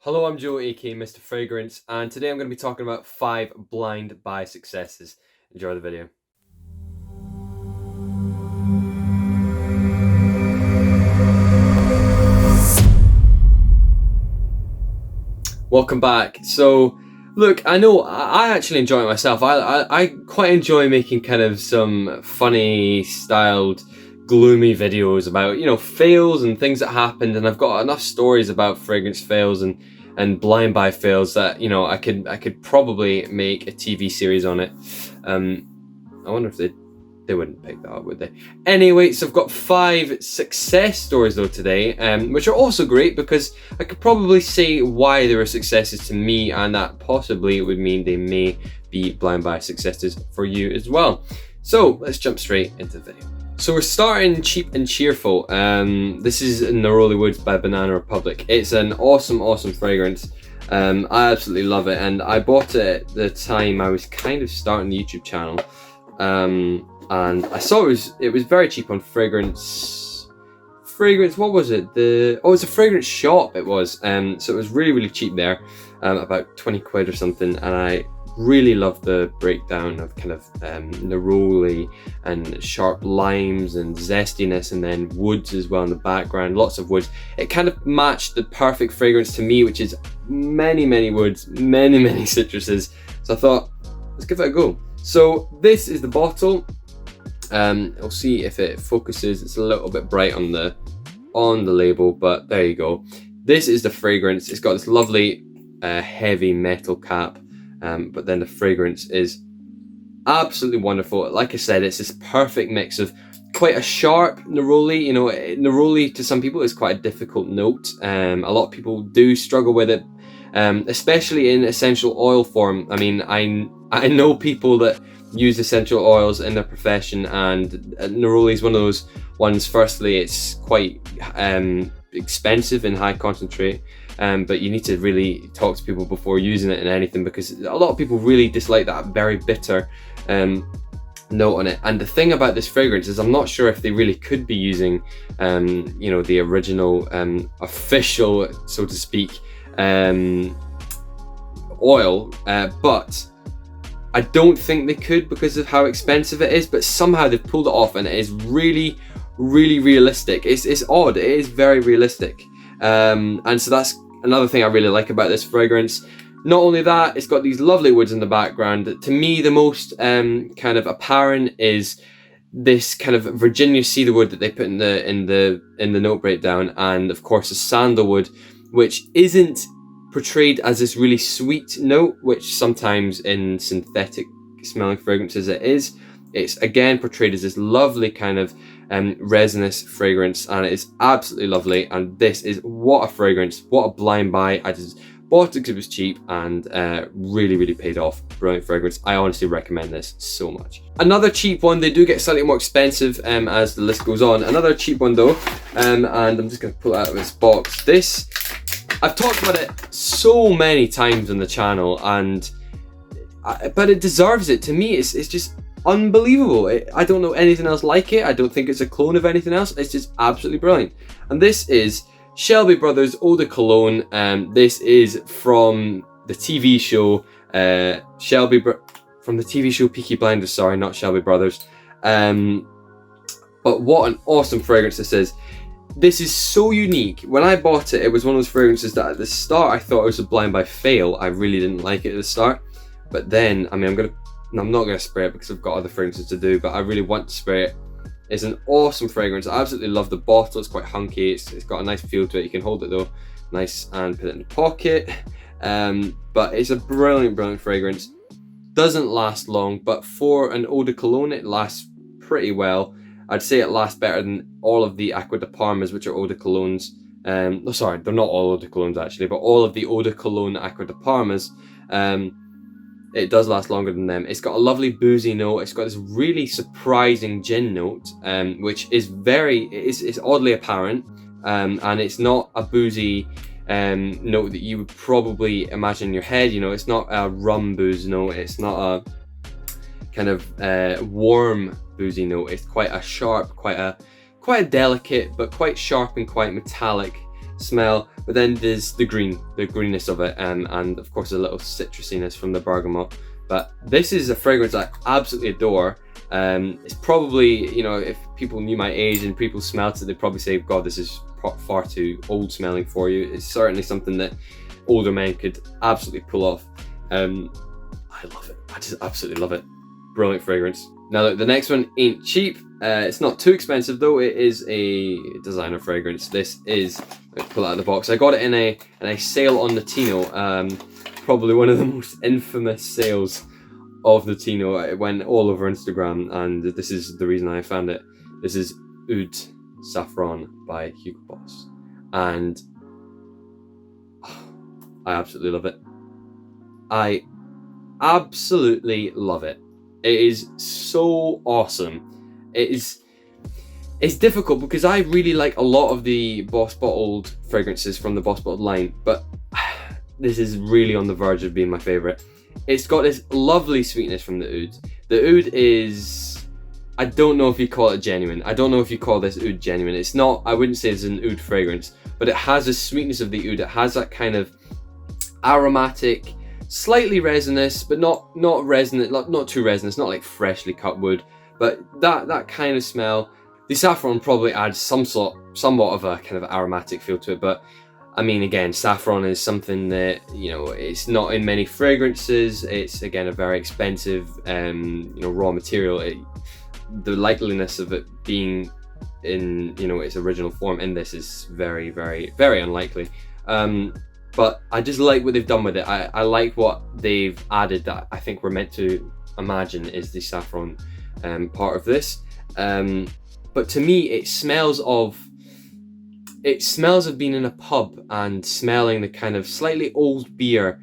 Hello, I'm Joe, aka Mr. Fragrance, and today I'm going to be talking about 5 blind buy successes. Enjoy the video. Welcome back. So, look, I know I actually enjoy it myself. I quite enjoy making kind of some funny styled, gloomy videos about, fails and things that happened, and I've got enough stories about fragrance fails and blind buy fails that, I could probably make a TV series on it. I wonder if they wouldn't pick that up, would they? Anyway, so I've got 5 success stories though today, which are also great because I could probably say why they were successes to me, and that possibly would mean they may be blind buy successes for you as well. So let's jump straight into the video. So we're starting cheap and cheerful. This is Neroli Woods by Banana Republic. It's an awesome fragrance. I absolutely love it, and I bought it at the time I was kind of starting the YouTube channel. And I saw it was very cheap on fragrance, what was it? It's a fragrance shop it was. So it was really cheap there, about 20 quid or something, and I really love the breakdown of kind of neroli and sharp limes and zestiness, and then woods as well in the background, lots of woods. It kind of matched the perfect fragrance to me, which is many woods, many citruses. So I thought, let's give it a go. So this is the bottle. We'll see if it focuses. It's a little bit bright on the label, but there you go. This is the fragrance. It's got this lovely heavy metal cap, but then the fragrance is absolutely wonderful. Like I said, it's this perfect mix of quite a sharp neroli. Neroli to some people is quite a difficult note. A lot of people do struggle with it, especially in essential oil form. I mean, I know people that use essential oils in their profession, and neroli is one of those ones. Firstly, it's quite expensive in high concentrate, but you need to really talk to people before using it in anything, because a lot of people really dislike that very bitter note on it. And the thing about this fragrance is I'm not sure if they really could be using the original official, so to speak, oil, but I don't think they could because of how expensive it is, but somehow they've pulled it off, and it is really realistic. It's odd, it is very realistic. And so that's another thing I really like about this fragrance. Not only that, it's got these lovely woods in the background. To me, the most kind of apparent is this kind of Virginia cedarwood that they put in the note breakdown, and of course the sandalwood, which isn't portrayed as this really sweet note, which sometimes in synthetic smelling fragrances it is. It's again portrayed as this lovely kind of resinous fragrance, and it is absolutely lovely. And this is what a fragrance, what a blind buy. I just bought it because it was cheap, and really paid off. Brilliant fragrance. I honestly recommend this so much. Another cheap one, they do get slightly more expensive as the list goes on. Another cheap one though, and I'm just going to pull it out of this box. This, I've talked about it so many times on the channel, but it deserves it. To me, it's just unbelievable. I don't know anything else like it. I don't think it's a clone of anything else. It's just absolutely brilliant. And this is Shelby Brothers Eau de Cologne. This is from the TV show from the TV show Peaky Blinders. Sorry, not Shelby Brothers. But what an awesome fragrance this is. This is so unique. When I bought it, it was one of those fragrances that at the start I thought it was a blind buy fail. I really didn't like it at the start, but then I'm not gonna spray it because I've got other fragrances to do, but I really want to spray it. It's an awesome fragrance. I absolutely love the bottle. It's quite hunky. It's got a nice feel to it. You can hold it though, nice, and put it in the pocket. But it's a brilliant fragrance. Doesn't last long, but for an eau de cologne, it lasts pretty well. I'd say it lasts better than all of the Acqua di Parmas, which are eau de colognes. No, sorry, they're not all eau de colognes actually, but all of the eau de cologne Acqua di Parmas, it does last longer than them. It's got a lovely boozy note. It's got this really surprising gin note, which is it's oddly apparent, and it's not a boozy note that you would probably imagine in your head. It's not a rum booze note. It's not a kind of warm boozy note. It's quite a sharp, quite a delicate, but quite sharp and quite metallic smell, but then there's the greenness of it, and of course a little citrusiness from the bergamot. But this is a fragrance I absolutely adore. It's probably, you know, if people knew my age and people smelt it, they'd probably say, God, this is far too old smelling for you. It's certainly something that older men could absolutely pull off. I love it. I just absolutely love it. Brilliant fragrance. Now look, the next one ain't cheap. It's not too expensive though. It is a designer fragrance. This is, let's pull it out of the box. I got it in a sale on Notino. Probably one of the most infamous sales of Notino. It went all over Instagram, and this is the reason I found it. This is Oud Saffron by Hugo Boss, and I absolutely love it. I absolutely love it. It is so awesome. It's difficult because I really like a lot of the Boss bottled fragrances from the Boss bottled line, but this is really on the verge of being my favorite. It's got this lovely sweetness from the oud. The oud is, I don't know if you call it genuine. I don't know if you call this oud genuine. It's not, I wouldn't say it's an oud fragrance, but it has a sweetness of the oud. It has that kind of aromatic, slightly resinous, but not resonant, not too resinous, not like freshly cut wood, but that kind of smell. The saffron probably adds somewhat of a kind of aromatic feel to it, but I mean, again, saffron is something that, you know, it's not in many fragrances. It's, again, a very expensive, you know, raw material. The likeliness of it being in, you know, its original form in this is very, very, very unlikely. But I just like what they've done with it. I like what they've added that I think we're meant to imagine is the saffron part of this. But to me, it smells of being in a pub and smelling the kind of slightly old beer,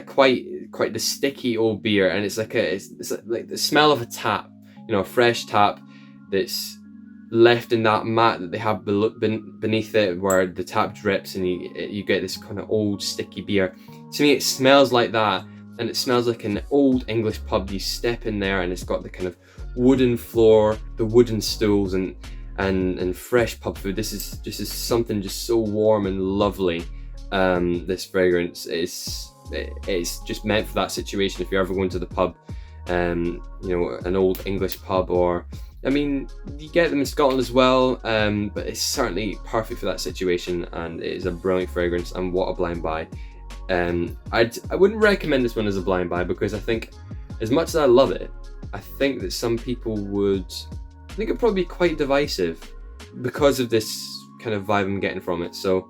quite the sticky old beer, and it's like the smell of a tap, you know, a fresh tap that's left in that mat that they have beneath it where the tap drips, and you get this kind of old sticky beer. To me, it smells like that, and it smells like an old English pub. You step in there and it's got the kind of wooden floor, the wooden stools, and fresh pub food. This is something just so warm and lovely. This fragrance it's just meant for that situation. If you're ever going to the pub, you know, an old English pub, or I mean, you get them in Scotland as well, but it's certainly perfect for that situation, and it is a brilliant fragrance. And what a blind buy! I wouldn't recommend this one as a blind buy, because I think, as much as I love it, I think that some people would. I think it'd probably be quite divisive because of this kind of vibe I'm getting from it. So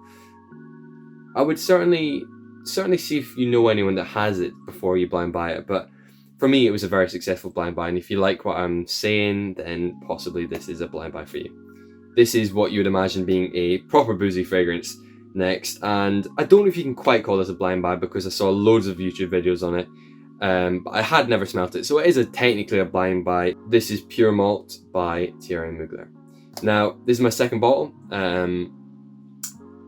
I would certainly see if you know anyone that has it before you blind buy it. But for me, it was a very successful blind buy. And if you like what I'm saying, then possibly this is a blind buy for you. This is what you would imagine being a proper boozy fragrance next. And I don't know if you can quite call this a blind buy, because I saw loads of YouTube videos on it. But I had never smelt it, so it is technically a blind buy. This is Pure Malt by Thierry Mugler. Now, this is my second bottle.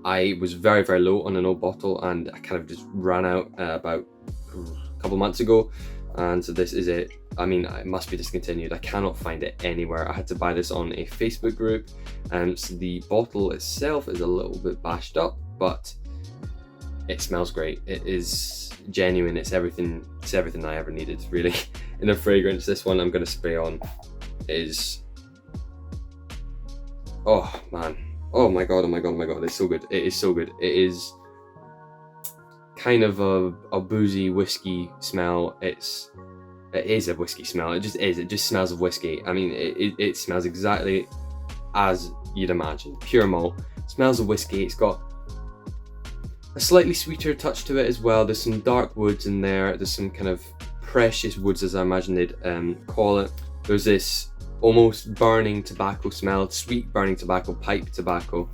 I was very, very low on an old bottle, and I kind of just ran out about a couple months ago. And so this is it. I mean, it must be discontinued. I cannot find it anywhere. I had to buy this on a Facebook group. So the bottle itself is a little bit bashed up, but it smells great. It is genuine. It's everything I ever needed, really, in a fragrance. This one I'm going to spray on is, oh man, oh my god, it's so good. It is so good. It is kind of a boozy whiskey smell. It is a whiskey smell. It just smells of whiskey. I mean, it smells exactly as you'd imagine. Pure malt, smells of whiskey. It's got a slightly sweeter touch to it as well. There's some dark woods in there. There's some kind of precious woods, as I imagine they'd call it. There's this almost burning tobacco smell, sweet burning tobacco, pipe tobacco,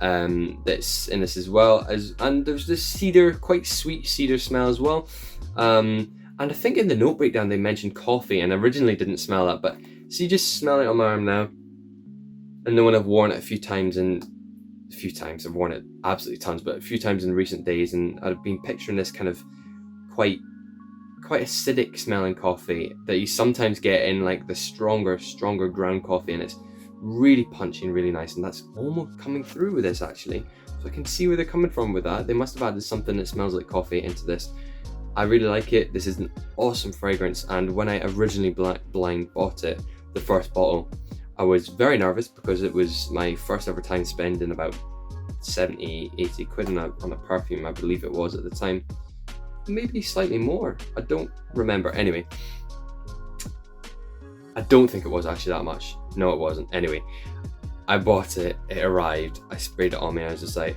that's in this as well. And there's this cedar, quite sweet cedar smell as well. And I think in the note breakdown they mentioned coffee, and I originally didn't smell that, but so you just smell it on my arm now. And then when I've worn it a few times, I've worn it absolutely tons, but a few times in recent days, and I've been picturing this kind of quite acidic smelling coffee that you sometimes get in like the stronger ground coffee, and it's really punchy and really nice, and that's almost coming through with this actually. So I can see where they're coming from with that. They must have added something that smells like coffee into this. I really like it. This is an awesome fragrance, and when I originally blind bought it, the first bottle, I was very nervous because it was my first ever time spending about 70, 80 quid on a perfume, I believe it was at the time. Maybe slightly more. I don't remember. Anyway, I don't think it was actually that much. No, it wasn't. Anyway, I bought it, it arrived, I sprayed it on me, and I was just like,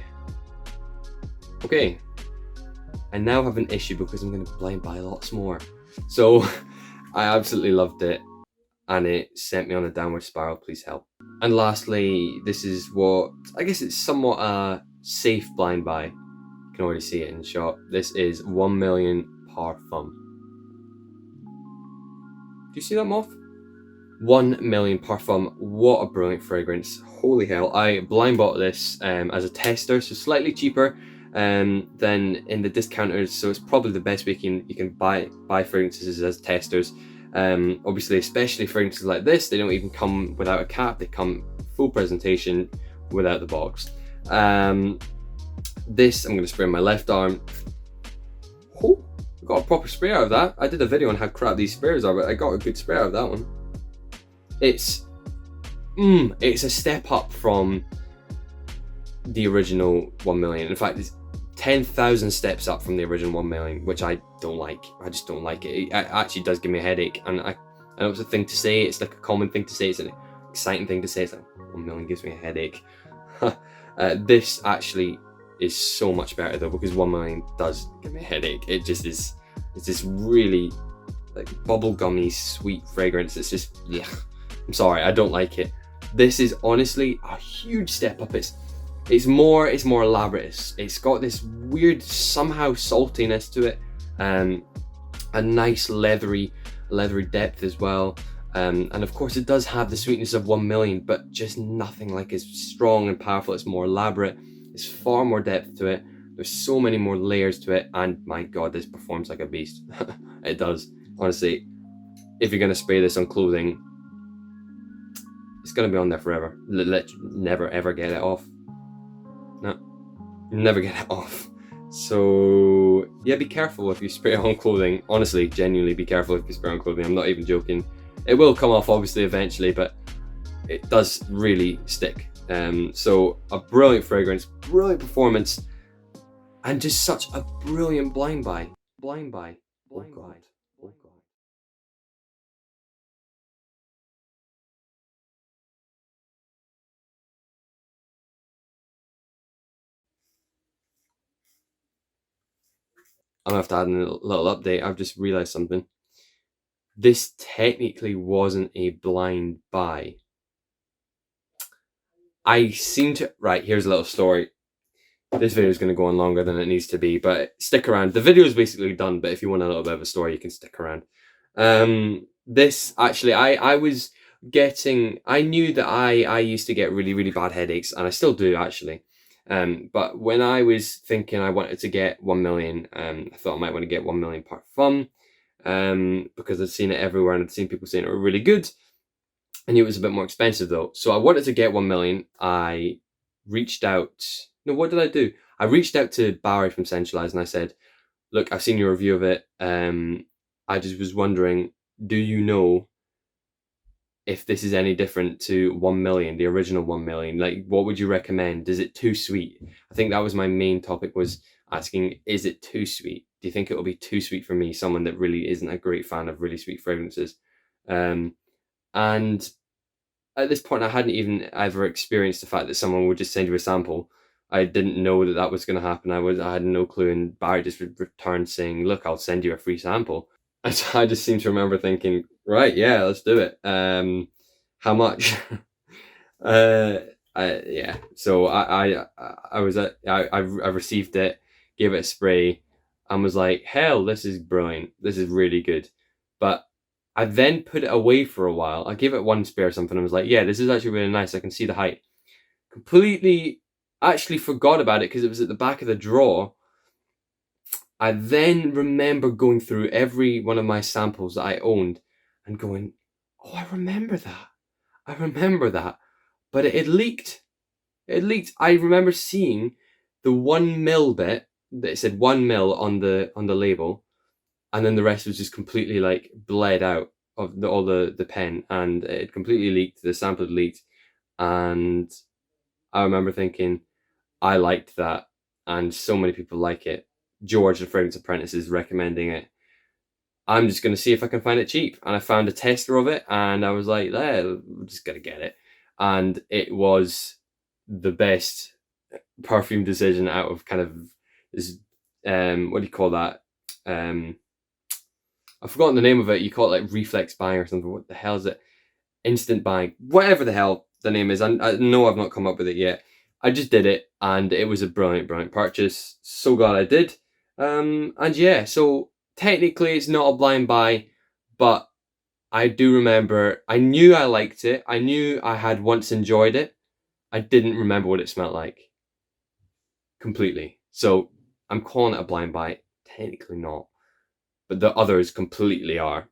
okay, I now have an issue because I'm going to blind buy lots more. So I absolutely loved it, and it sent me on a downward spiral. Please help. And lastly, this is what, I guess it's somewhat a safe blind buy. You can already see it in the shop. This is 1 million Parfum. Do you see that, Moth? 1 million Parfum. What a brilliant fragrance. Holy hell. I blind bought this as a tester, so slightly cheaper than in the discounters, so it's probably the best way you can buy fragrances as testers. Obviously, especially fragrances like this, they don't even come without a cap. They come full presentation without the box. This I'm going to spray on my left arm. Oh, I got a proper spray out of that. I did a video on how crap these sprayers are, but I got a good spray out of that one. It's a step up from the original 1 million. In fact, it's 10,000 steps up from the original 1 million, which I don't like. I just don't like it. It actually does give me a headache, and I know it's a thing to say. It's like a common thing to say. It's an exciting thing to say. It's like 1 million gives me a headache. This actually is so much better though, because 1 million does give me a headache. It just is. It's this really like bubblegummy sweet fragrance. It's just, yeah. I'm sorry, I don't like it. This is honestly a huge step up. It's more elaborate. It's got this weird somehow saltiness to it, a nice leathery depth as well, and of course it does have the sweetness of 1 million, but just nothing like as strong and powerful. It's more elaborate. There's far more depth to it. There's so many more layers to it, and my god, this performs like a beast. It does. Honestly, if you're gonna spray this on clothing, it's gonna be on there forever. Never ever get it off. No, never get it off. So yeah, be careful if you spray it on clothing. Honestly, genuinely be careful if you spray on clothing. I'm not even joking. It will come off obviously eventually, but it does really stick. So a brilliant fragrance, brilliant performance, and just such a brilliant blind buy. Blind buy. Oh god. Oh god. I'm gonna have to add in a little update. I've just realized something. This technically wasn't a blind buy. I seem to... Right, here's a little story. This video is going to go on longer than it needs to be, but stick around. The video is basically done, but if you want a little bit of a story, you can stick around. This, actually, I was getting... I knew that I used to get really, really bad headaches, and I still do, actually. But when I was thinking I wanted to get 1 million, I thought I might want to get 1 million Parfum, because I'd seen it everywhere and I'd seen people saying it were really good. I knew it was a bit more expensive though. So I wanted to get 1 million. I reached out. No, what did I do? I reached out to Barry from Centralized and I said, look, I've seen your review of it. I just was wondering, do you know if this is any different to 1 million, the original 1 million? Like, what would you recommend? Is it too sweet? I think that was my main topic, was asking, is it too sweet? Do you think it will be too sweet for me, someone that really isn't a great fan of really sweet fragrances? And at this point, I hadn't even ever experienced the fact that someone would just send you a sample. I didn't know that that was going to happen. I had no clue, and Barry just returned saying, look, I'll send you a free sample. And so I just seem to remember thinking, right, yeah, let's do it. How much? Yeah. So I received it, gave it a spray, and was like, hell, this is brilliant. This is really good. But I then put it away for a while. I gave it one spray or something and was like, yeah, this is actually really nice. I can see the height. Completely actually forgot about it because it was at the back of the drawer. I then remember going through every one of my samples that I owned and going, oh, I remember that. I remember that. But it leaked. It leaked. I remember seeing the 1 ml bit that it said 1 ml on the label, and then the rest was just completely like bled out of all the pen, and it completely leaked. The sample had leaked, and I remember thinking, I liked that, and so many people like it. George, the Fragrance Apprentice, is recommending it. I'm just going to see if I can find it cheap. And I found a tester of it, and I was like, we're just going to get it. And it was the best perfume decision out of kind of this, what do you call that? I've forgotten the name of it. You call it like reflex buying or something. What the hell is it? Instant buying. Whatever the hell the name is. I know I've not come up with it yet. I just did it, and it was a brilliant, brilliant purchase. So glad I did. And yeah, so technically it's not a blind buy, but I do remember, I knew I liked it. I knew I had once enjoyed it. I didn't remember what it smelled like completely. So I'm calling it a blind buy. Technically not, but the others completely are.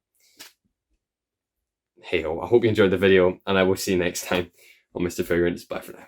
Hey ho, I hope you enjoyed the video, and I will see you next time on Mr. Fragrance. Bye for now.